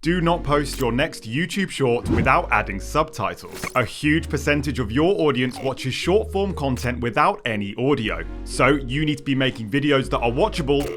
Do not post your next YouTube short without adding subtitles. A huge percentage of your audience watches short form content without any audio. So you need to be making videos that are watchable.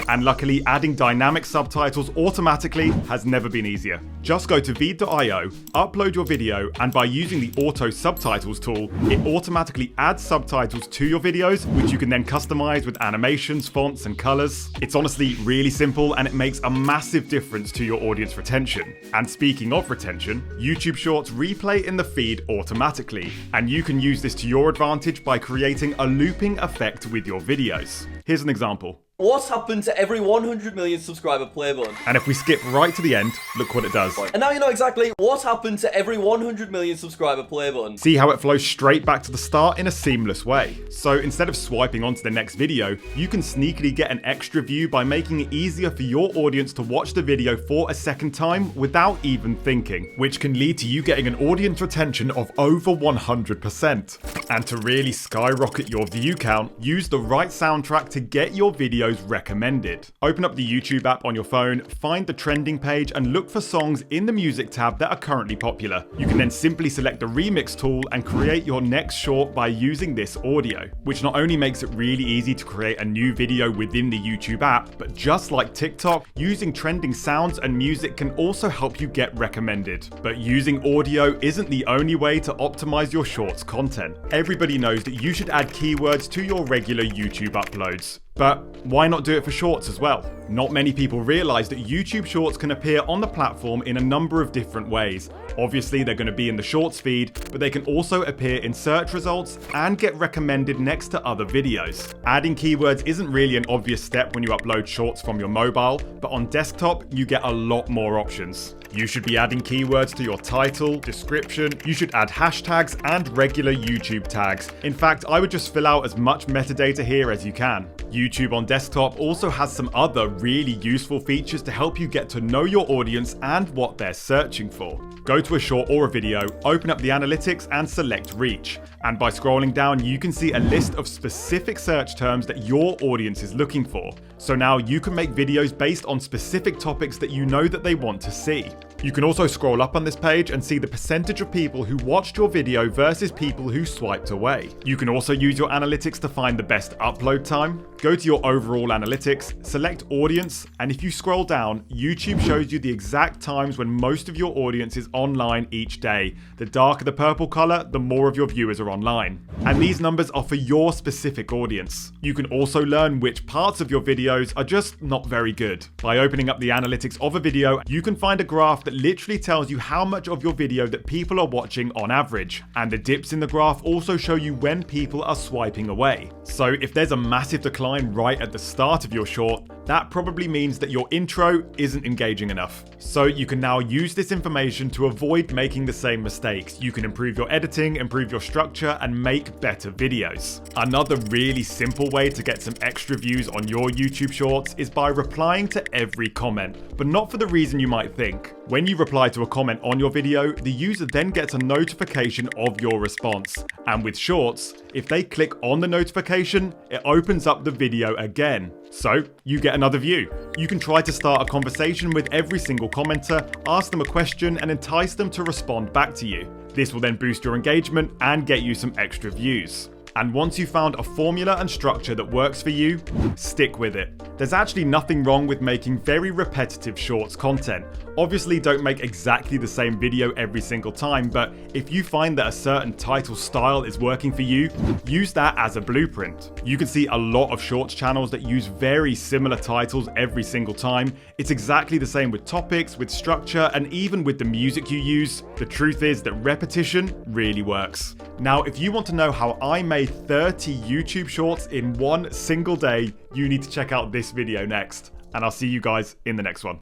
And luckily, adding dynamic subtitles automatically has never been easier. Just go to Veed.io, upload your video, and by using the Auto Subtitles tool, it automatically adds subtitles to your videos, which you can then customize with animations, fonts, and colors. It's honestly really simple, and it makes a massive difference to your audience retention. And speaking of retention, YouTube Shorts replay in the feed automatically, and you can use this to your advantage by creating a looping effect with your videos. Here's an example. What's happened to every 100 million subscriber play button? And if we skip right to the end, look what it does. And now you know exactly what happened to every 100 million subscriber play button. See how it flows straight back to the start in a seamless way. So instead of swiping onto the next video, you can sneakily get an extra view by making it easier for your audience to watch the video for a second time without even thinking, which can lead to you getting an audience retention of over 100%. And to really skyrocket your view count, use the right soundtrack to get your videos recommended. Open up the YouTube app on your phone, find the trending page, and look for songs in the music tab that are currently popular. You can then simply select the remix tool and create your next short by using this audio, which not only makes it really easy to create a new video within the YouTube app, but just like TikTok, using trending sounds and music can also help you get recommended. But using audio isn't the only way to optimize your shorts content. Everybody knows that you should add keywords to your regular YouTube uploads. But why not do it for shorts as well? Not many people realize that YouTube Shorts can appear on the platform in a number of different ways. Obviously, they're going to be in the Shorts feed, but they can also appear in search results and get recommended next to other videos. Adding keywords isn't really an obvious step when you upload shorts from your mobile, but on desktop, you get a lot more options. You should be adding keywords to your title, description, you should add hashtags and regular YouTube tags. In fact, I would just fill out as much metadata here as you can. YouTube on desktop also has some other really useful features to help you get to know your audience and what they're searching for. Go to a short or a video, open up the analytics and select reach. And by scrolling down, you can see a list of specific search terms that your audience is looking for. So now you can make videos based on specific topics that you know that they want to see. You can also scroll up on this page and see the percentage of people who watched your video versus people who swiped away. You can also use your analytics to find the best upload time. Go to your overall analytics, select audience, and if you scroll down, YouTube shows you the exact times when most of your audience is online each day. The darker the purple color, the more of your viewers are online. And these numbers are for your specific audience. You can also learn which parts of your videos are just not very good. By opening up the analytics of a video, you can find a graph that literally tells you how much of your video that people are watching on average. And the dips in the graph also show you when people are swiping away. So if there's a massive decline right at the start of your short, that probably means that your intro isn't engaging enough. So you can now use this information to avoid making the same mistakes. You can improve your editing, improve your structure, and make better videos. Another really simple way to get some extra views on your YouTube Shorts is by replying to every comment, but not for the reason you might think. When you reply to a comment on your video, the user then gets a notification of your response. And with Shorts, if they click on the notification, it opens up the video again. So you get another view. You can try to start a conversation with every single commenter, ask them a question, and entice them to respond back to you. This will then boost your engagement and get you some extra views. And once you've found a formula and structure that works for you, stick with it. There's actually nothing wrong with making very repetitive shorts content. Obviously, don't make exactly the same video every single time, but if you find that a certain title style is working for you, use that as a blueprint. You can see a lot of shorts channels that use very similar titles every single time. It's exactly the same with topics, with structure, and even with the music you use. The truth is that repetition really works. Now, if you want to know how I made 30 YouTube shorts in one single day, you need to check out this video next. And I'll see you guys in the next one.